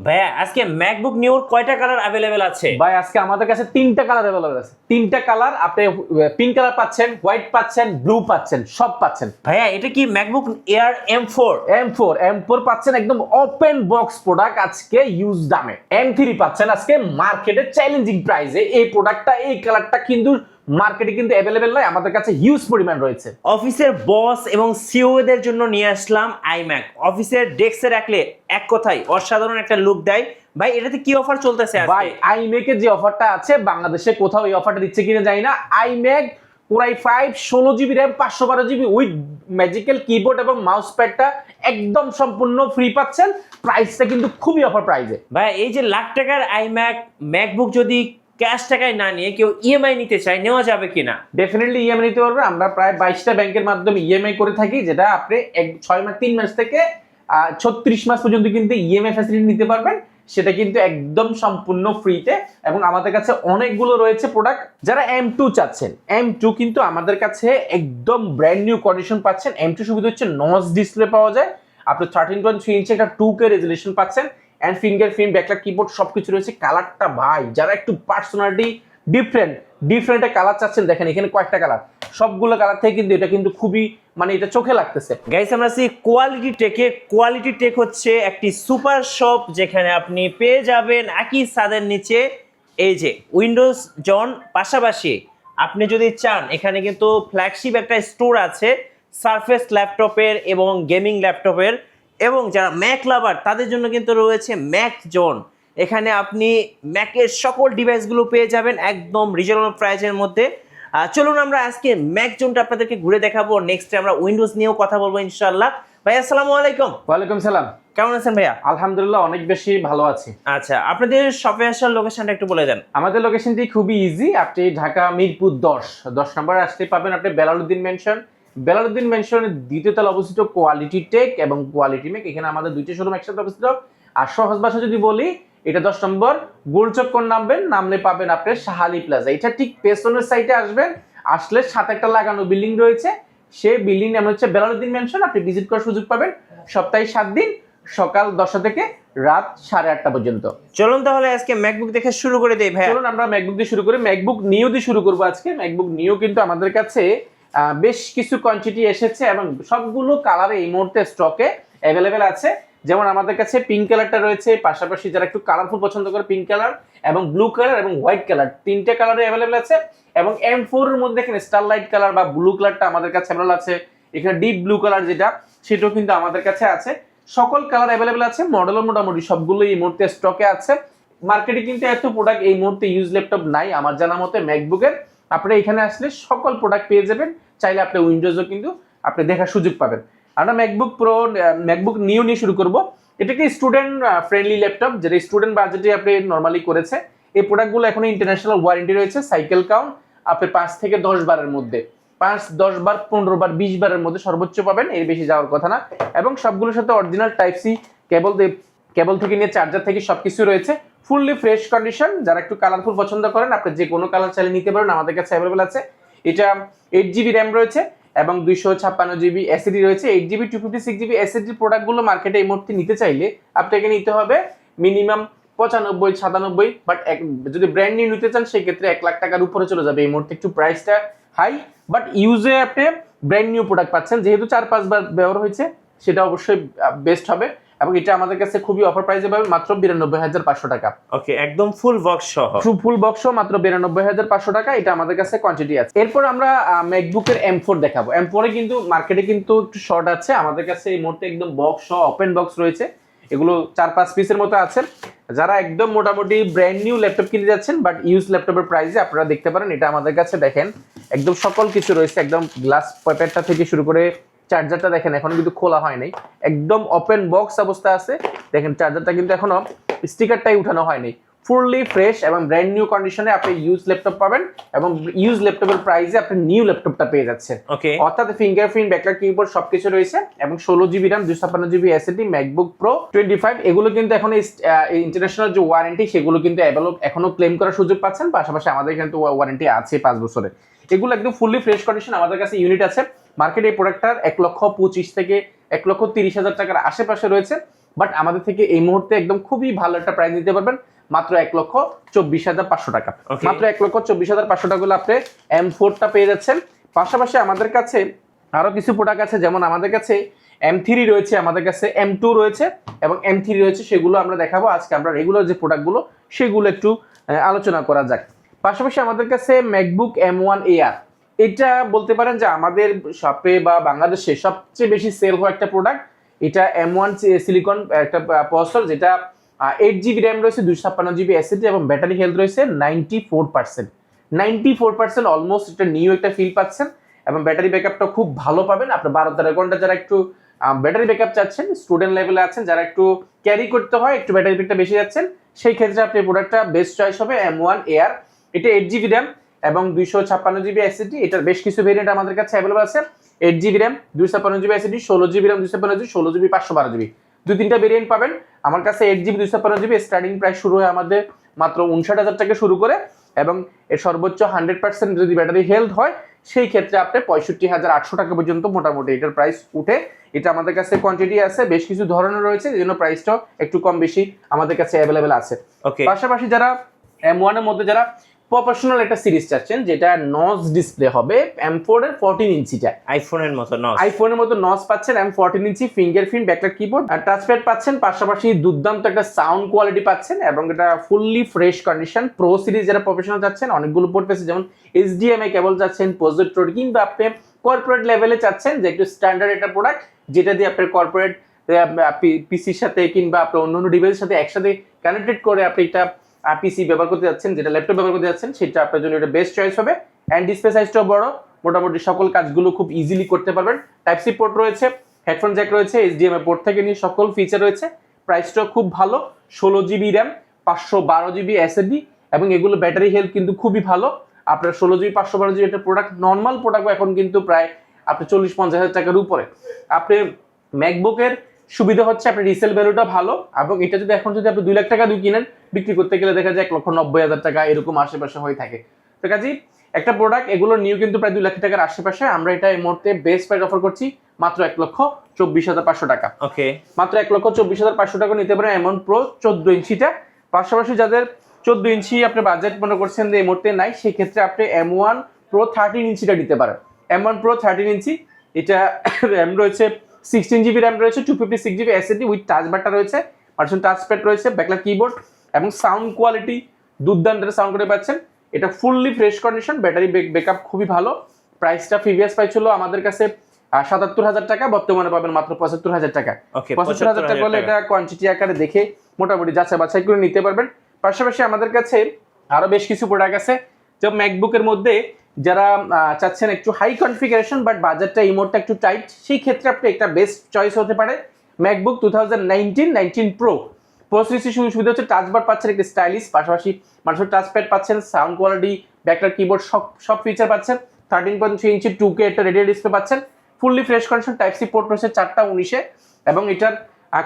ভাইয়া আজকে ম্যাকবুক নিউর কয়টা কালার अवेलेबल আছে? ভাই আজকে আমাদের কাছে তিনটা কালার अवेलेबल আছে। তিনটা কালার, আপনি পিঙ্ক কালার পাচ্ছেন, হোয়াইট পাচ্ছেন, ব্লু পাচ্ছেন, সব পাচ্ছেন। ভাইয়া এটা কি ম্যাকবুক এয়ার M4? M4 পাচ্ছেন একদম ওপেন বক্স প্রোডাক্ট আজকে ইউজ দামে। M3 পাচ্ছেন আজকে মার্কেটে চ্যালেঞ্জিং প্রাইসে। এই প্রোডাক্টটা, এই কালারটা কিন্তু মার্কেটে কিন্তু अवेलेबल নয়, আমাদের কাছে হিউজ পরিমাণ রয়েছে। অফিসের বস এবং সিইও দের জন্য নিয়ে আসলাম আইম্যাক। অফিসের ডেস্কে রাখলে এক কথায় অসাধারণ একটা লুক দেয়। ভাই এটাতে কি অফার চলতেছে আজকে? ভাই আইম্যাক এর যে অফারটা আছে, বাংলাদেশে কোথাও এই অফারটা দিচ্ছে কিনা জানি না। IMac Core i5 16GB RAM 512GB with magical keyboard এবং মাউস প্যাডটা একদম সম্পূর্ণ ফ্রি পাচ্ছেন। প্রাইসটা কিন্তু খুবই অফার প্রাইসে। ভাই এই যে লাখ টাকার আইম্যাক ম্যাকবুক যদি ক্যাশ টাকায় না নিয়ে কেউ ইএমআই নিতে চায়, নেওয়া যাবে কিনা? ডেফিনেটলি ইএমআই নিতে পারবে। আমরা প্রায় 22টা ব্যাংকের মাধ্যমে ইএমআই করে থাকি, যেটা আপনি 3 মাস থেকে 36 মাস পর্যন্ত কিন্তু ইএমআই ফ্যাসিলিটি নিতে পারবেন। সেটা কিন্তু একদম সম্পূর্ণ ফ্রিতে। এবং আমাদের কাছে অনেকগুলো রয়েছে প্রোডাক্ট। যারা M2 চাচ্ছেন, M2 কিন্তু আমাদের কাছে একদম ব্র্যান্ড নিউ কন্ডিশন পাচ্ছেন। M2 সুবিধা হচ্ছে নচ ডিসপ্লে পাওয়া যায়, আপনি 13.3 ইঞ্চি একটা 2K রেজুলেশন পাচ্ছেন, এন্ড ফিঙ্গারপ্রিন্ট ব্যাকলাইট কিবোর্ড সবকিছু রয়েছে। কালারটা ভাই, যারা একটু পার্সোনালিটি ডিফারেন্ট কালার চাচ্ছেন, দেখেন এখানে কয়েকটা কালার, সবগুলো কালার থেকে কিন্তু এটা কিন্তু খুবই এটা চোখে লাগতেছে। গাইস আমরা আছি কোয়ালিটি টেকে। কোয়ালিটি টেক হচ্ছে একটি সুপার শপ, যেখানে আপনি পেয়ে যাবেন একই ছাদের নিচে এই যে উইন্ডোজ জন, পাশাপাশি আপনি যদি চান এখানে কিন্তু ফ্ল্যাগশিপ একটা স্টোর আছে সারফেস ল্যাপটপের এবং গেমিং ল্যাপটপের, এবং যারা ম্যাক লাভার তাদের জন্য কিন্তু রয়েছে ম্যাক জোন। এখানে আপনি ম্যাকের সকল ডিভাইসগুলো পেয়ে যাবেন একদম রিজনেবল প্রাইসের মধ্যে। চলুন আমরা আজকে ম্যাক জোনটা আপনাদেরকে ঘুরে দেখাবো, নেক্সট আমরা উইন্ডোজ নিয়েও কথা বলবো ইনশাআল্লাহ। ভাই আসসালামু আলাইকুম। ওয়ালাইকুম সালাম। কেমন আছেন ভাইয়া? আলহামদুলিল্লাহ অনেক বেশি ভালো আছি। আচ্ছা, আপনাদের শপে আসার লোকেশনটা একটু বলে দেন। আমাদের লোকেশনটি খুবই ইজি। আপনি ঢাকা মিরপুর 10 নম্বর আসতে পাবেন আপনি বেলালউদ্দিন মেনশন। বেলালউদ্দিন মেনশনের দ্বিতীয় তলা অবস্থিত কোয়ালিটি টেক এবং কোয়ালিটি মেক। এখানে আমাদের দুইটা শোরুম একসাথে অবস্থিত। আর সহজ ভাষা যদি বলি, এটা 10 নম্বর গোলচক্কর নামলে পাবেন আপনি শাহালি প্লাজা। এটা ঠিক পেছনের সাইডে আসবেন, আসলে সাথে একটা লাগানো বিল্ডিং রয়েছে, সেই বিল্ডিং নাম হচ্ছে বেলালউদ্দিন মেনশন। আপনি ভিজিট করার সুযোগ পাবেন সপ্তাহে 7 দিন, সকাল 10টা থেকে রাত 8:30 পর্যন্ত। চলুন তাহলে আজকে ম্যাকবুক দেখে শুরু করে দেই ভাই। চলুন আমরা ম্যাকবুক দিয়ে শুরু করি। ম্যাকবুক নিও দিয়ে শুরু করবো আজকে। ম্যাকবুক নিও কিন্তু আমাদের কাছে বেশ কিছু কোয়ান্টিটি এসেছে এবং সবগুলো কালারে এই মুহূর্তে স্টকে অ্যাভেলেবেল আছে। যেমন আমাদের কাছে পিঙ্ক কালারটা রয়েছে, পাশাপাশি যারা একটু কালারফুল পছন্দ করে পিঙ্ক কালার এবং ব্লু কালার এবং হোয়াইট কালার, তিনটে কালারে অ্যাভেলেবেল আছে। এবং M4 এর মধ্যে দেখেন স্টারলাইট কালার বা ব্লু কালারটা আমাদের কাছে অ্যাভেলেবেল আছে। এখানে ডিপ ব্লু কালার যেটা, সেটাও কিন্তু আমাদের কাছে আছে। সকল কালার অ্যাভেলেবেল আছে। মডেলও মোটামুটি সবগুলো এই মুহূর্তে স্টকে আছে। মার্কেটে কিন্তু এত প্রোডাক্ট এই মুহূর্তে ইউজ ল্যাপটপ নাই আমার জানা মতে ম্যাকবুকের। আপনারা এখানে আসলে সকল প্রোডাক্ট পেয়ে যাবেন। চাইলে আপনি উইন্ডোজও কিন্তু আপনি দেখার সুযোগ পাবেন। আমরা ম্যাকবুক প্রো, ম্যাকবুক নিউ নিয়ে শুরু করব। এটা কি স্টুডেন্ট ফ্রেন্ডলি ল্যাপটপ, যেটা স্টুডেন্ট বাজেটে আপনি নর্মালি করেছে। এই প্রোডাক্টগুলো এখন ইন্টারন্যাশনাল ওয়ারেন্টি রয়েছে। সাইকেল কাউন্ট আপনি 5 থেকে 10 বারের মধ্যে, 5, 10 বার, 15 বার, 20 বারের মধ্যে সর্বোচ্চ পাবেন, এর বেশি যাওয়ার কথা না। এবং সবগুলোর সাথে অরিজিনাল টাইপ সি কেবল থেকে নিয়ে চার্জার থেকে সবকিছু রয়েছে। Fully fresh condition. যারা একটু কালারফুল পছন্দ করেন, আপনি যে কোনো কালার চাইলে নিতে পারেন, আমাদের কাছে অ্যাভেলেবেল আছে। এটা 8GB র্যাম রয়েছে এবং 256GB এসএসডি রয়েছে। 8GB 256GB এসএসডি প্রোডাক্টগুলো মার্কেটে এই মুহূর্তে নিতে চাইলে আপনাকে নিতে হবে মিনিমাম 95, 97। বাট যদি ব্র্যান্ড নিউ নিতে চান সেক্ষেত্রে 1 লাখ টাকার উপরে চলে যাবে এই মুহূর্তে। একটু প্রাইসটা হাই, বাট ইউজে আপনি ব্র্যান্ড নিউ প্রোডাক্ট পাচ্ছেন। যেহেতু 4-5 বার ব্যবহার হয়েছে, সেটা অবশ্যই বেস্ট হবে। এবং এটা আমাদের কাছে খুবই অফার প্রাইসে পাবেন, মাত্র 92,500 টাকা। ওকে, একদম ফুল বক্স সহ। ফুল বক্স সহ মাত্র 92,500 টাকা। এটা আমাদের কাছে কোয়ান্টিটি আছে। এরপর আমরা ম্যাকবুকের M4 দেখাবো। M4 এ কিন্তু মার্কেটে কিন্তু একটু শর্ট আছে, আমাদের কাছে এই মুহূর্তে একদম বক্স সহ ওপেন বক্স রয়েছে। এগুলো 4-5 পিসের মতো আছে। যারা একদম মোটামুটি ব্র্যান্ড নিউ ল্যাপটপ কিনতে যাচ্ছেন বাট ইউজ ল্যাপটপের প্রাইসে, আপনারা দেখতে পারেন এটা আমাদের কাছে। দেখেন একদম সকল কিছু রয়েছে, একদম গ্লাস প্যাডটা থেকে শুরু করে চার্জারটা দেখেন এখনো কিন্তু খোলা হয় নাই, একদম ওপেন বক্স অবস্থা আছে। দেখেন চার্জারটা কিন্তু এখনো স্টিকারটাই উঠানো হয়নি। ফুললি ফ্রেশ এবং ব্র্যান্ড নিউ কন্ডিশনে আপনি ইউজ ল্যাপটপ পাবেন এবং ইউজ ল্যাপটপের প্রাইসে আপনি নিউ ল্যাপটপটা পেয়ে যাচ্ছেন। ওকে, অর্থাৎ ফিঙ্গারপ্রিন্ট ব্যাকলাইট কিবোর্ড সবকিছু রয়েছে এবং 16GB RAM 256GB SSD MacBook pro 25। এগুলো কিন্তু এখন ইন্টারন্যাশনাল যে ওয়ারেন্টি সেগুলো কিন্তু এখনো ক্লেম করার সুযোগ পাচ্ছেন। পাশাপাশি আমাদের কিন্তু ওয়ারেন্টি আছে 5 বছরের। এগুলো একদম ফুললি ফ্রেশ কন্ডিশন, আমাদের কাছে ইউনিট আছে। মার্কেটে এই প্রোডাক্টটার 1,25,000 থেকে 1,30,000 টাকার আশেপাশে রয়েছে। বাট আমাদের থেকে এই মুহূর্তে একদম খুবই ভালো একটা প্রাইস নিতে পারবেন মাত্র 1,24,500 টাকা। মাত্র 1,24,500 টাকা হলে আপনি M4টা পেয়ে যাচ্ছেন। পাশাপাশি আমাদের কাছে আরো কিছু প্রোডাক্ট আছে, যেমন আমাদের কাছে M3 রয়েছে, আমাদের কাছে M2 রয়েছে এবং M3 রয়েছে, সেগুলো আমরা দেখাবো আজকে। আমরা রেগুলার যে প্রোডাক্টগুলো সেগুলো একটু আলোচনা করা যাক। পাশাপাশি আমাদের কাছে ম্যাকবুক M1 Air, এটা বলতে পারেন যে আমাদের শপে বা বাংলাদেশে সবচেয়ে বেশি সেল হওয়া একটা প্রোডাক্ট। এটা M1 সিলিকন একটা প্রসেসর, যেটা 8GB র্যাম রয়েছে, 256GB এসএসডি এবং ব্যাটারি হেলথ রয়েছে 94%। অলমোস্ট এটা নিউ একটা ফিল পাচ্ছেন এবং ব্যাটারি ব্যাকআপটা খুব ভালো পাবেন। আপনার 12-13 ঘন্টা যারা একটু ব্যাটারি ব্যাকআপ চাচ্ছেন, স্টুডেন্ট লেভেলে আছেন, যারা একটু ক্যারি করতে হয়, একটু ব্যাটারি ব্যাকআপটা বেশি যাচ্ছেন, সেই ক্ষেত্রে আপনি প্রোডাক্টটা বেস্ট চয়েস হবে M1 Air। এটা 8GB র্যাম এবং 256GB এসএসডি। এটার বেশ কিছু ভেরিয়েন্ট আমাদের কাছে অ্যাভেলেবল আছে। 8GB RAM, 256GB SSD, 16GB RAM, 256GB, 16GB, 512GB, 2-3টা ভেরিয়েন্ট পাবেন আমার কাছে। 8GB 256GB স্টার্টিং প্রাইস শুরু হয় আমাদের মাত্র 59,000 টাকা শুরু করে, এবং এর সর্বোচ্চ 100% যদি ব্যাটারি হেলথ হয় সেই ক্ষেত্রে আপনি 65,800 টাকা পর্যন্ত মোটামুটি এটার প্রাইস উঠে। এটা আমাদের কাছে কোয়ান্টিটি আছে, বেশ কিছু ধরনের রয়েছে, এই জন্য প্রাইসটাও একটু কম বেশি আমাদের কাছে অ্যাভেলেবেল আছে। পাশাপাশি যারা M1 এর মধ্যে যারা প্রফেশনাল একটা সিরিজ চাচ্ছেন, যেটা নচ ডিসপ্লে হবে, M4 এর 14 ইঞ্চিটা আইফোনের মতো নচ পাচ্ছেন, M14 ইঞ্চি ফিঙ্গারপ্রিন্ট ব্যাকলাইট কিবোর্ড আর টাচপ্যাড পাচ্ছেন। পাশাপাশি দুর্দান্ত একটা সাউন্ড কোয়ালিটি পাচ্ছেন এবং এটা fully fresh condition. Pro series যারা প্রফেশনাল চাচ্ছেন, অনেকগুলো পোর্ট পেয়েছে, যেমন HDMI কেবল চাচ্ছেন, প্রজেক্টর, কিংবা আপনি কর্পোরেট লেভেলে চাচ্ছেন যে একটু স্ট্যান্ডার্ড একটা প্রোডাক্ট, যেটা দিয়ে আপনার কর্পোরেট পিসির সাথে কিংবা আপনার অন্য ডিভাইসের সাথে একসাথে কানেক্টেড করে আপনি একটা পিসি ব্যবহার করতে যাচ্ছেন, যেটা ল্যাপটপ ব্যবহার করতে যাচ্ছেন, সেটা আপনার জন্য এটা বেস্ট চয়েস হবে। অ্যান্ড ডিসপ্লে সাইজটাও বড়, মোটামুটি সকল কাজগুলো খুব ইজিলি করতে পারবেন। টাইপ সি পোর্ট রয়েছে, হেডফোন জ্যাক রয়েছে, HDMI পোর্ট থেকে নিয়ে সকল ফিচার রয়েছে। প্রাইসটাও খুব ভালো, 16GB র্যাম, 512GB এসএসডি এবং এগুলো ব্যাটারি হেলথ কিন্তু খুবই ভালো। আপনার 16GB 512GB একটা প্রোডাক্ট, নর্মাল প্রোডাক্ট এখন কিন্তু প্রায় আপনি 40-50 হাজার টাকার উপরে। আপনি ম্যাকবুকের সুবিধা হচ্ছে আপনার রিসেল ভ্যালুটা ভালো, এবং এটা যদি এখন যদি আপনি 2 লাখ টাকা দিয়ে কিনেন, বিক্রি করতে গেলে দেখা যায় 1,90,000 টাকা এরকম আশেপাশে হয়ে থাকে। তো কাজেই একটা প্রোডাক্ট এগুলো নিউ কিন্তু প্রায় 2 লাখ টাকার আশেপাশে। আমরা এটা এই মুহূর্তে বেস্ট প্রাইস অফার করছি মাত্র 1,24,500 টাকা। মাত্র 1,24,500 টাকা নিতে পারেন M1 Pro 14 ইঞ্চিটা। পাশাপাশি যাদের 14 ইঞ্চি আপনি বাজেট মনে করছেন যে এই মুহূর্তে নাই, সেই ক্ষেত্রে আপনি M1 Pro 13 ইঞ্চিটা নিতে পারেন। M1 Pro 13 ইঞ্চি, এটা র্যাম রয়েছে 16GB র্যাম রয়েছে, 256GB এসএসডি উইথ টাচ বারটা রয়েছে, পার্সন টাচপ্যাড রয়েছে, ব্যাকলাইট কিবোর্ড এবং সাউন্ড কোয়ালিটি দুর্দান্ত সাউন্ড করে পাচ্ছেন। এটা fully fresh condition, battery backup খুবই ভালো। প্রাইসটা প্রিভিয়াস প্রাইস ছিল আমাদের কাছে 77,000 টাকা, বর্তমানে পাবেন মাত্র 75,000 টাকা। 75,000 টাকা হলে এটা কোয়ান্টিটি আকারে দেখে মোটামুটি যাচাই বাছাই করে নিতে পারবেন। পাশাপাশি আমাদের কাছে আরো বেশ কিছু প্রোডাক্ট আছে, যেমন ম্যাকবুকের মধ্যে যারা চাচ্ছেন একটু হাই কনফিগারেশন বাট বাজেটটা এই মুহূর্তে একটু টাইট, সেই ক্ষেত্রে আপনি একটা বেস্ট চয়েস হতে পারে ম্যাকবুক 2019 প্রো সিরিজের সুবিধা হচ্ছে টাচবার পাচ্ছেন একটা স্টাইলিশ, পাশাপাশি মানুষের টাচপ্যাড পাচ্ছেন, সাউন্ড কোয়ালিটি, ব্যাকলাইট কিবোর্ড সব ফিচার পাচ্ছেন। 13.3 ইঞ্চি 2K একটা রেডিও ডিসপ্লে পাচ্ছেন, fully fresh condition, type C port রয়েছে 4টা 19-এ এবং এটার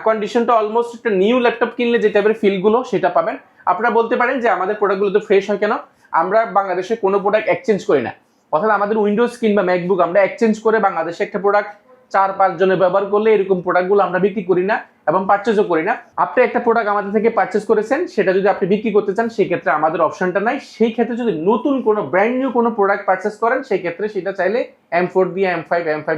কন্ডিশনটা অলমোস্ট একটা নিউ ল্যাপটপ কিনলে যে টাইপের ফিলগুলো সেটা পাবেন। আপনারা বলতে পারেন যে আমাদের প্রোডাক্টগুলো তো ফ্রেশ হয় কেন? আমরা বাংলাদেশে কোনো প্রোডাক্ট এক্সচেঞ্জ করি না, অর্থাৎ আমাদের উইন্ডোজ কিংবা ম্যাকবুক আমরা এক্সচেঞ্জ করে বাংলাদেশে একটা প্রোডাক্ট 4-5 জনে ব্যবহার করলে এরকম প্রোডাক্টগুলো আমরা বিক্রি করি না এবং পারচেজও করি না। আপনি একটা প্রোডাক্ট আমাদের থেকে পারচেজ করেছেন, সেটা যদি আপনি বিক্রি করতে চান সেই ক্ষেত্রে আমাদের অপশনটা নাই। সেই ক্ষেত্রে যদি নতুন কোনো ব্র্যান্ড নিউ কোনো প্রোডাক্ট পারচেজ করেন, সেই ক্ষেত্রে সেটা চাইলে M4 দিয়ে, M5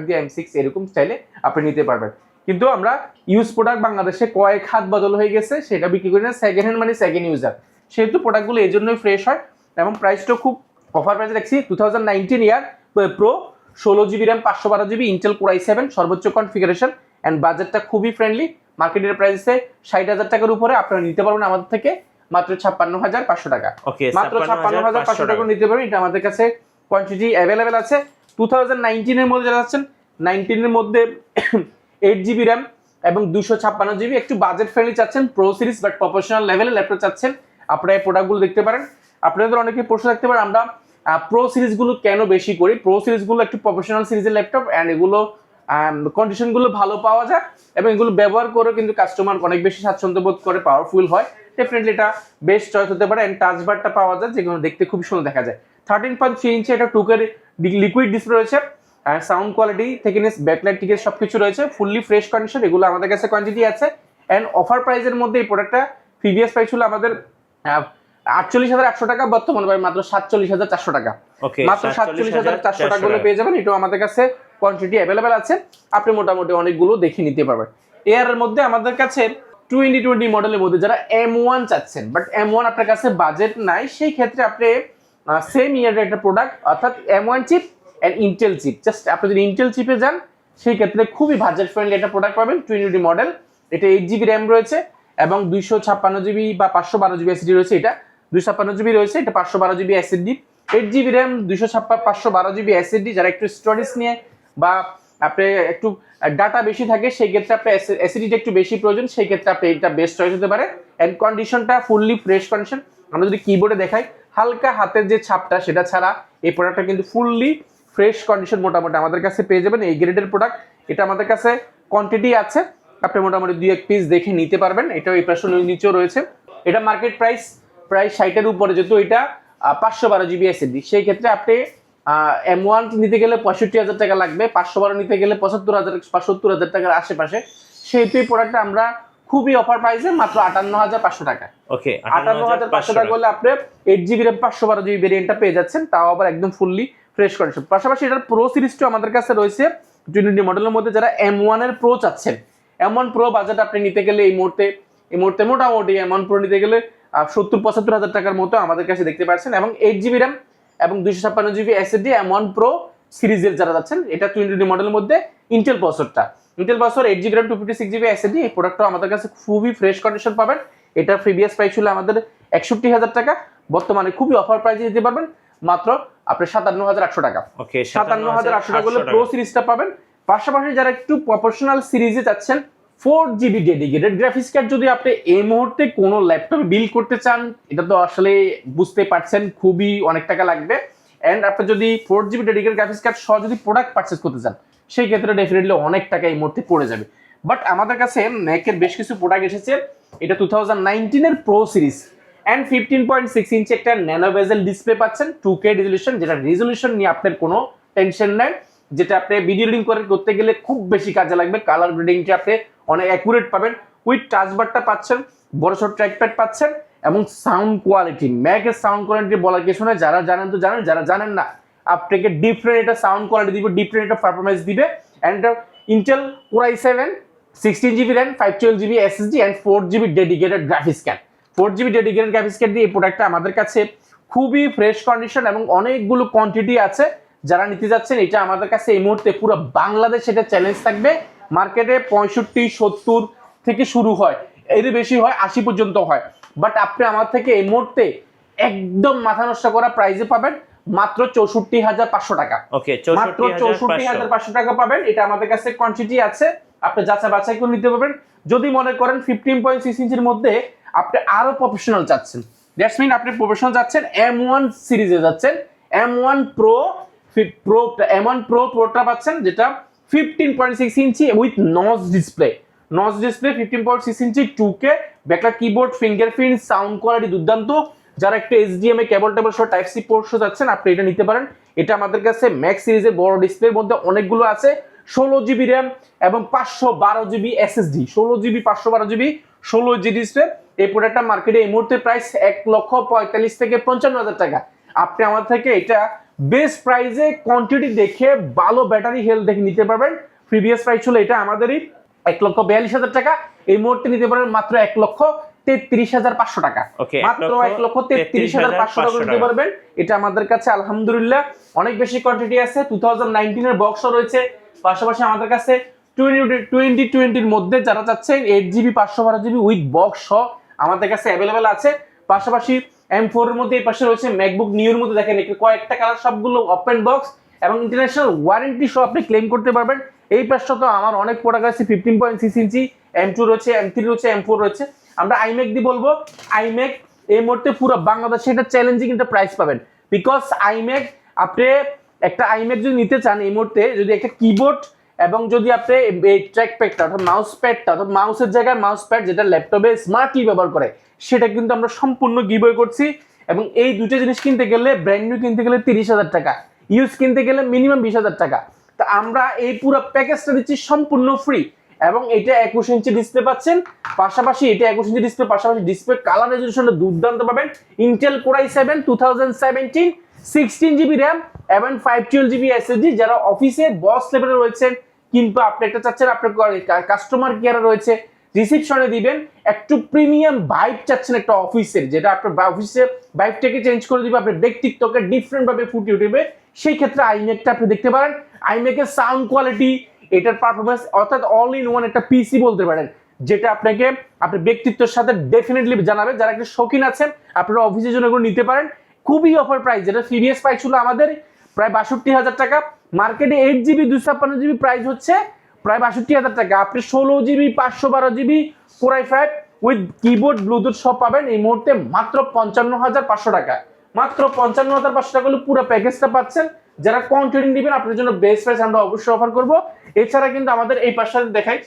দিয়ে, M6 এরকম চাইলে আপনি নিতে পারবেন। কিন্তু আমরা ইউজ প্রোডাক্ট বাংলাদেশে কয়েক হাত বদল হয়ে গেছে, সেটা বিক্রি করি না। সেকেন্ড হ্যান্ড মানে সেকেন্ড ইউজার, সেহেতু প্রোডাক্টগুলো এই জন্যই ফ্রেশ হয় এবং প্রাইসটা খুব অফার প্রাইসে দেখছি। 2019 year pro 16GB RAM, 512GB, Intel core i7 সর্বোচ্চ কনফিগারেশন অ্যান্ড বাজেটটা খুবই ফ্রেন্ডলি। মার্কেটের প্রাইসে 60,000 টাকার উপরে আপনারা নিতে পারবেন আমাদের থেকে মাত্র 56,500 টাকা। মাত্র 56,500 টাকা নিতে পারবেন। এটা আমাদের কাছে কোয়ান্টিটি অ্যাভেলেবেল আছে। 2019 এর মধ্যে যারা আছেন, 19 এর মধ্যে 8GB র্যাম এবং 256GB, একটু বাজেট ফ্রেন্ডলি চাচ্ছেন, প্রো সিরিজ বাট প্রফেশনাল লেভেলে ল্যাপটপ চাচ্ছেন, আপনারা এই প্রোডাক্টগুলো দেখতে পারেন। আপনাদের অনেকে প্রশ্ন রাখতে পারেন আমরা প্রো সিরিজগুলো কেন বেশি করি। প্রো সিরিজগুলো একটু প্রফেশনাল সিরিজের ল্যাপটপ অ্যান্ড এগুলো কন্ডিশনগুলো ভালো পাওয়া যায় এবং এগুলো ব্যবহার করে কিন্তু কাস্টমার অনেক বেশি স্বাচ্ছন্দ্য বোধ করে, পাওয়ারফুল হয়। ডেফিনেটলি এটা বেস্ট চয়েস হতে পারে। অ্যান্ড টাচবারটা পাওয়া যায়, যেগুলো দেখতে খুব সুন্দর দেখা যায়। 13.3 ইঞ্চি এটা 2K লিকুইড ডিসপ্লে রয়েছে, সাউন্ড কোয়ালিটি থেকে নিয়ে ব্যাকলাইট টিকেট সবকিছু রয়েছে, ফুললি ফ্রেশ কন্ডিশন। এগুলো আমাদের কাছে কোয়ান্টিটি আছে অ্যান্ড অফার প্রাইসের মধ্যে এই প্রোডাক্টটা প্রিভিয়াস প্রাইস ছিল আমাদের 48,800 টাকা, বর্তমানে পাবেন মাত্র 47,400 টাকা। মাত্র 47,400 টাকা গুলো পেয়ে যাবেন। এটাও আমাদের কাছে কোয়ান্টিটি অ্যাভেলেবেল আছে, আপনি মোটামুটি অনেকগুলো দেখে নিতে পারবেন। এর মধ্যে আমাদের কাছে 2020 মডেলের মধ্যে যারা M1 চাচ্ছেন, বাট M1 আপনার কাছে বাজেট নাই, সেই ক্ষেত্রে আপনি সেম ইয়ারের একটা প্রোডাক্ট অর্থাৎ M1 chip and Intel chip, just আপনি যদি ইন্টেল চিপে যান সেই ক্ষেত্রে খুবই বাজেট ফ্রেন্ডলি একটা প্রোডাক্ট পাবেন। 2020 মডেল, এটা 8GB র্যাম রয়েছে এবং 256GB বা 512GB এসএসডি রয়েছে। এটা 256GB রয়েছে, এটা 512GB SSD. 8GB RAM 512GB SSD. যারা একটু স্টোরেজ নিয়ে বা আপনি একটু ডাটা বেশি থাকে সেই ক্ষেত্রে আপনার এসএসডিটা একটু বেশি প্রয়োজন, সেই ক্ষেত্রে আপনি এটা বেস্ট চয়েস হতে পারে। এন্ড কন্ডিশনটা ফুললি ফ্রেশ কন্ডিশন। আমরা যদি কিবোর্ডে দেখাই, হালকা হাতের যে ছাপটা সেটা ছাড়া এই প্রোডাক্টটা কিন্তু ফুললি ফ্রেশ কন্ডিশন মোটামুটি আমাদের কাছে পেয়ে যাবেন। এই গ্রেডের প্রোডাক্ট, এটা আমাদের কাছে কোয়ান্টিটি আছে, আপনি মোটামুটি 2-1 পিস দেখে নিতে পারবেন। এটাও এই পাশে নিচেও রয়েছে। এটা মার্কেট প্রাইস প্রায় 60-এর উপরে, যেহেতু এটা 512GB এসএসডি, সেই ক্ষেত্রে আপনি M1 নিতে গেলে 65,000 টাকা লাগবে, 512 নিতে গেলে 75,000 টাকার আশেপাশে। সেহেতু এই প্রোডাক্টটা আমরা খুবই অফার প্রাইসে মাত্র 58,500 টাকা। ওকে, 58,500 টাকা করলে আপনি 8GB র্যাম 512GB ভেরিয়েন্টটা পেয়ে যাচ্ছেন, তাও আবার একদম ফুললি ফ্রেশ কন্ডিশন। পাশাপাশি এটার প্রো সিরিজটাও আমাদের কাছে রয়েছে 2020 মডেলের মধ্যে। যারা M1 এর প্রো চাচ্ছেন, M1 প্রো বাজেট আপনি নিতে গেলে এই মুহূর্তে মোটামুটি M1 প্রো নিতে গেলে 70-75,000 টাকার মতো আমাদের কাছে দেখতে পাচ্ছেন। এবং 8GB র্যাম এবং 256GB এসএসডি M1 প্রো সিরিজের যারা যাচ্ছেন, এটা 2020 মডেলের মধ্যে ইন্টেল প্রসেসরটা, Intel processor 8GB RAM 256GB SSD. এই প্রোডাক্টটাও আমাদের কাছে খুবই ফ্রেশ কন্ডিশন পাবেন। এটা প্রিভিয়াস প্রাইস ছিল আমাদের 61,000 টাকা, বর্তমানে খুবই অফার প্রাইসে দিতে পারবেন মাত্র আপনি 57,800 টাকা। ওকে, 57,800 টাকা করলে প্রো সিরিজটা পাবেন। পাশাপাশি যারা একটু প্রফেশনাল সিরিজে যাচ্ছেন, 4GB ডেডিকেটেড গ্রাফিক্স কার্ড যদি আপনি এই মুহূর্তে কোনো ল্যাপটপে বিল্ড করতে চান, এটা তো আসলে বুঝতে পারছেন খুবই অনেক টাকা লাগবে। এন্ড আপনি যদি 4GB ডেডিকেটেড গ্রাফিক্স কার্ড সহ যদি প্রোডাক্ট পারচেজ করতে চান, সেই ক্ষেত্রে ডেফিনেটলি অনেক টাকা এই মুহূর্তে পড়ে যাবে। বাট আমাদের কাছে ম্যাকের বেশ কিছু প্রোডাক্ট এসেছে। এটা 2019 এর প্রো সিরিজ এন্ড 15.6 ইঞ্চি একটা ন্যানো বেজেল ডিসপ্লে পাচ্ছেন, 2K রেজলিউশন, যেটা রেজলিউশন নিয়ে আপনার কোনো টেনশন নাই, যেটা আপনি ভিডিও এডিটিং করতে গেলে খুব বেশি কাজে লাগবে। কালার গ্রেডিংটা আপনি অনেক অ্যাকুরেট পাবেন। উইথ টাচবারটা পাচ্ছেন, বড়সড় ট্র্যাকপ্যাড পাচ্ছেন এবং সাউন্ড কোয়ালিটি, ম্যাকের সাউন্ড কোয়ালিটি বলার কিছু নয়। যারা জানেন তো জানেন, যারা জানেন না আপনাকে ডিফারেন্ট একটা সাউন্ড কোয়ালিটি দিবে, ডিফারেন্ট একটা পারফরমেন্স দিবে। And Intel Core i7 16GB RAM 512GB SSD and 4GB dedicated graphics card. 4GB dedicated graphics card দিয়ে এই প্রোডাক্টটা আমাদের কাছে খুবই ফ্রেশ কন্ডিশন এবং অনেকগুলো কোয়ান্টিটি আছে। যারা নিতে যাচ্ছেন, এটা আমাদের কাছে এই মুহূর্তে পুরো বাংলাদেশ এটা চ্যালেঞ্জ থাকবে। মার্কেটে 65-70 থেকে শুরু হয়, এর বেশি হয় 80 পর্যন্ত হয়। বাট আপনি আমার থেকে এই মুহূর্তে একদম মাথা নষ্ট করা প্রাইসে পাবেন মাত্র 64,500 টাকা। ওকে, মাত্র 64,500 টাকা পাবেন। এটা আমাদের কাছে কোয়ান্টিটি আছে, আপনি যাচাই বাছাই করে নিতে পারবেন। যদি মনে করেন 15.6 ইঞ্চির মধ্যে আপনি আরো প্রফেশনাল চাচ্ছেন, দ্যাটস মিন আপনি প্রফেশনাল যাচ্ছেন, M1 সিরিজে যাচ্ছেন, M1 প্রোটা পাচ্ছেন, যেটা 15.6 inch with notch display 15.6 inch 2K backlight keyboard, fingerprint, sound quality দুর্দান্ত। যারা একটু HDMI কেবল টেবল সহ টাইপ সি পোর্ট সহ যাচ্ছেন, আপনি এটা নিতে পারেন। এটা আমাদের কাছে ম্যাক্স সিরিজের বড় ডিসপ্লের মধ্যে অনেকগুলো আছে। 16GB র্যাম এবং 512GB SSD, 16GB 512GB 16 display. এই প্রোডাক্টটা মার্কেটে এই মুহূর্তে প্রাইস 1,45,000 থেকে 55,000 টাকা। আপনি আমার থেকে এটা বেস্ট প্রাইসে কোয়ান্টিটি দেখে ভালো ব্যাটারি হেলথ দেখে নিতে পারবেন। প্রিভিয়াস প্রাইস ছিল এটা আমাদেরই 1,42,000 টাকা, এই মুহূর্তে নিতে পারেন মাত্র 1,33,500 টাকা। মাত্র 1,33,500 টাকা নিতে পারবেন। এটা আমাদের কাছে আলহামদুলিল্লাহ অনেক বেশি কোয়ান্টিটি আছে। 2019 এর বক্সও রয়েছে। পাশাপাশি আমাদের কাছে 2020 মধ্যে যারা চাচ্ছেন 8GB 512GB উইথ বক্স সহ আমাদের কাছে অ্যাভেলেবেল আছে। পাশাপাশি M4 এর মধ্যে এই পাশে রয়েছে ম্যাকবুক নিউর মধ্যে, দেখেন কয়েকটা কালার, সবগুলো ওপেন বক্স এবং ইন্টারন্যাশনাল ওয়ারেন্টি সহ আপনি ক্লেম করতে পারবেন। এই পাশটা তো আমার অনেক প্রোডাক্ট আছে, 15.6 ইঞ্চি M2 রয়েছে, M3 রয়েছে, M4 রয়েছে। আমরা iMac দিয়ে বলবো, iMac এই মুহূর্তে পুরো বাংলাদেশে এটা চ্যালেঞ্জিং একটা প্রাইস পাবেন। বিকজ iMac আপনি একটা iMac যদি নিতে চান এই মুহূর্তে, যদি একটা কিবোর্ড এবং যদি আপনি এই ট্র্যাক প্যাডটা অর্থাৎ মাউস প্যাডটা অর্থাৎ মাউসের জায়গায় মাউস প্যাড যেটা ল্যাপটপে স্মার্টলি ব্যবহার করে, সেটা কিন্তু আমরা সম্পূর্ণ গিভওয়ে করছি। এবং এই দুটো জিনিস কিনতে গেলে, ব্র্যান্ড নিউ কিনতে গেলে 30,000 টাকা, ইউজ কিনতে গেলে মিনিমাম 20,000 টাকা। তা আমরা এই পুরো প্যাকেজটা দিচ্ছি সম্পূর্ণ ফ্রি। এবং এটা 21 ইঞ্চি ডিসপ্লে পাচ্ছেন, পাশাপাশি এটা 21 ইঞ্চি ডিসপ্লে, পাশাপাশি ডিসপ্লে কালার রেজোলিউশনটা দুর্দান্ত পাবেন। Intel core i7 2017 16GB RAM এবং 512GB SSD। যারা অফিসে বস লেভেলে রয়েছেন কিংবা আপনি একটা চাচ্ছেন আপনার কাস্টমার কেয়ারে রয়েছে, রিসেপশনে দিবেন, একটু প্রিমিয়াম ভাইব চাচ্ছেন একটা অফিসের, যেটা আপনার অফিসের ভাইবটাকে চেঞ্জ করে দিবে, আপনার ব্যক্তিত্বকে ডিফারেন্ট ভাবে ফুটিয়ে উঠবে, সেই ক্ষেত্রে আইম্যাকটা আপনি দেখতে পারেন। আইম্যাকের সাউন্ড কোয়ালিটি, এটার পারফরমেন্স, অর্থাৎ অল ইন ওয়ান একটা পিসি বলতে পারেন, যেটা আপনাকে আপনার ব্যক্তিত্বের সাথে ডেফিনেটলি জানাবে। যারা একটা শৌখিন আছেন আপনারা অফিসের জন্য এগুলো নিতে পারেন, খুবই অফার প্রাইস। যেটা প্রিভিয়াস প্রাইস ছিল আমাদের প্রায় 62,000 টাকা, মার্কেটে 8GB 256GB প্রাইস হচ্ছে প্রায় 62,000 টাকা। আপনি 16GB 512GB Core i5 with keyboard Bluetooth সব পাবেন এই মুহূর্তে মাত্র 55,500 টাকা। মাত্র 55,500 টাকা হলে পুরো প্যাকেজটা পাচ্ছেন। যারা কোয়ান্টিটি নেবেন আপনাদের জন্য বেস্ট প্রাইস আমরা অবশ্যই অফার করব। এছাড়া কিন্তু আমাদের এই পাশে দেখাই,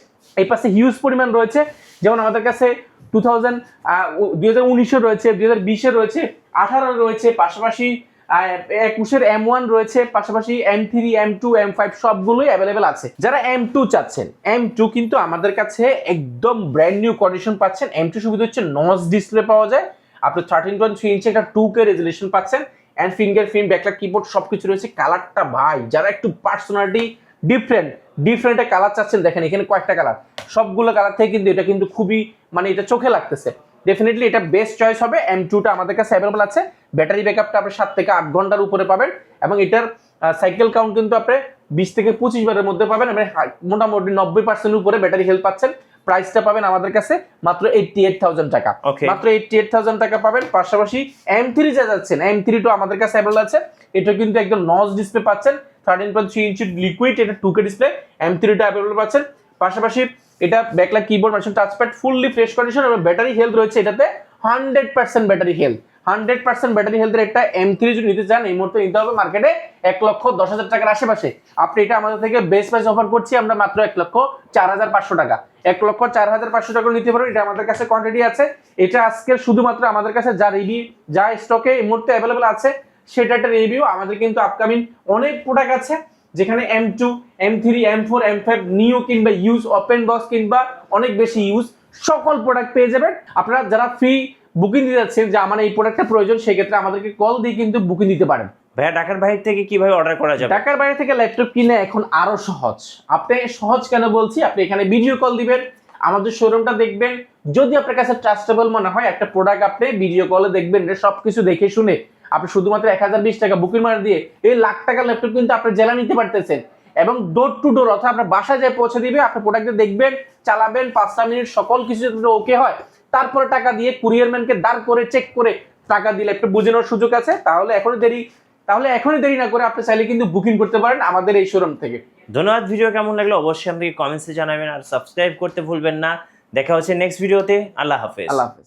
এই পাশে হিউজ পরিমাণ রয়েছে। যেমন আমাদের কাছে 2019 রয়েছে, 2020 রয়েছে, 18 রয়েছে, পাশাপাশি 21 M1 রয়েছে, পাশাপাশি M3, M2, M5 সবগুলোই অ্যাভেলেবেল আছে। যারা M2 চাচ্ছেন, M2 কিন্তু আমাদের কাছে একদম ব্র্যান্ড নিউ কন্ডিশন পাচ্ছেন। M2 সুবিধা হচ্ছে নচ ডিসপ্লে পাওয়া যায়, আপনি 13.3 ইঞ্চি একটা 2K রেজোলিউশন পাচ্ছেন, এন্ড ফিঙ্গারপ্রিন্ট, ব্যাকলাইট কিবোর্ড সবকিছু রয়েছে। কালারটা ভাই, যারা একটু পার্সোনালিটি ডিফারেন্ট কালার চাচ্ছেন, দেখেন এখানে কয়েকটা কালার, সবগুলো কালার থেকে কিন্তু এটা কিন্তু খুবই মানে এটা চোখে লাগতেছে। ডেফিনেটলি এটা বেস্ট চয়েস হবে। M2টা আমাদের কাছে অ্যাভেলেবল আছে। ব্যাটারি ব্যাকআপটা আপনি 7 থেকে 8 ঘন্টার উপরে পাবেন, এবং এটার সাইকেল কাউন্ট কিন্তু আপনি 20 থেকে 25 বারের মধ্যে পাবেন, এবং মোটামুটি 90% উপরে ব্যাটারি হেলথ পাচ্ছেন। প্রাইসটা পাবেন আমাদের কাছে মাত্র 88,000 টাকা, মাত্র 88,000 টাকা পাবেন। পাশাপাশি M3 যা যাচ্ছেন, M3টা আমাদের কাছে অ্যাভেলেবল আছে। এটা কিন্তু একদম নচ ডিসপ্লে পাচ্ছেন, 13.3 ইঞ্চি লিকুইড, এটা 2K ডিসপ্লে, M3টা অ্যাভেলেবল পাচ্ছেন। পাশাপাশি এটা ব্যাকলাইট কিবোর্ড, মাশন টাচপ্যাড, ফুললি ফ্রেশ কন্ডিশন, এবং ব্যাটারি হেলথ রয়েছে এটাতে 100% ব্যাটারি হেলথ। 100% ব্যাটারি হেলথের একটা M3 যদি নিতে চান এই মুহূর্তে নিতে হবে মার্কেটে 1,10,000 টাকার আশেপাশে। আপনি এটা আমাদের থেকে বেস্ট প্রাইস অফার করছি আমরা মাত্র 1,04,500 টাকা। 1,04,500 টাকা নিতে পারবেন। এটা আমাদের কাছে কোয়ান্টিটি আছে। এটা আজকে শুধুমাত্র আমাদের কাছে যা রিভিউ, যা স্টকে এই মুহূর্তে অ্যাভেলেবল আছে সেটা একটা রিভিউ। আমাদের কিন্তু আপকামিং অনেক প্রোডাক্ট আছে, যেখানে M2, M3, M4, M5 new কিংবা ইউজ, ওপেন বক্স কিংবা অনেক বেশি ইউজ সকল প্রোডাক্ট পেয়ে যাবেন। আপনারা যারা ফ্রি বুকিং দিতে যাচ্ছেন যে আমার এই প্রোডাক্টটা প্রয়োজন, সেক্ষেত্রে আমাদেরকে কল দিয়ে কিন্তু বুকিং দিতে পারেন। ভাইয়া ঢাকার বাইরে থেকে কিভাবে অর্ডার করা যাবে? ঢাকার বাইরে থেকে ল্যাপটপ কিনে এখন আরো সহজ। আপনি সহজ কেন বলছি, আপনি এখানে ভিডিও কল দিবেন, আমাদের শোরুমটা দেখবেন। যদি আপনার কাছে ট্রাস্টেবল মনে হয় একটা প্রোডাক্ট আপনি ভিডিও কলে দেখবেন, সবকিছু দেখে শুনে আপনি শুধুমাত্র 1020 টাকা বুকিং মার দিয়ে এই লাখ টাকার ল্যাপটপ কিন্তু আপনি জেলা নিতে পারতেছেন, এবং ডোর টু ডোর অর্থাৎ আপনার বাসায় যায় পৌঁছে দিবে। আপনি প্রোডাক্টটা দেখবেন, চালাবেন, 5 মিনিট সকল কিছু যদি ওকে হয়, তারপরে টাকা দিয়ে কুরিয়ার ম্যানকে দাঁড় করে চেক করে টাকা দিলে একটু বুঝে নেওয়ার সুযোগ আছে। তাহলে এখনই দেরি না করে আপনি চাইলে কিন্তু বুকিং করতে পারেন আমাদের এই শোরুম থেকে। ধন্যবাদ। ভিডিও কেমন লাগলো অবশ্যই আমাদেরকে কমেন্টসে জানাবেন, আর সাবস্ক্রাইব করতে ভুলবেন না। দেখা হচ্ছে নেক্সট ভিডিওতে। আল্লাহ হাফেজ। আল্লাহ হাফেজ।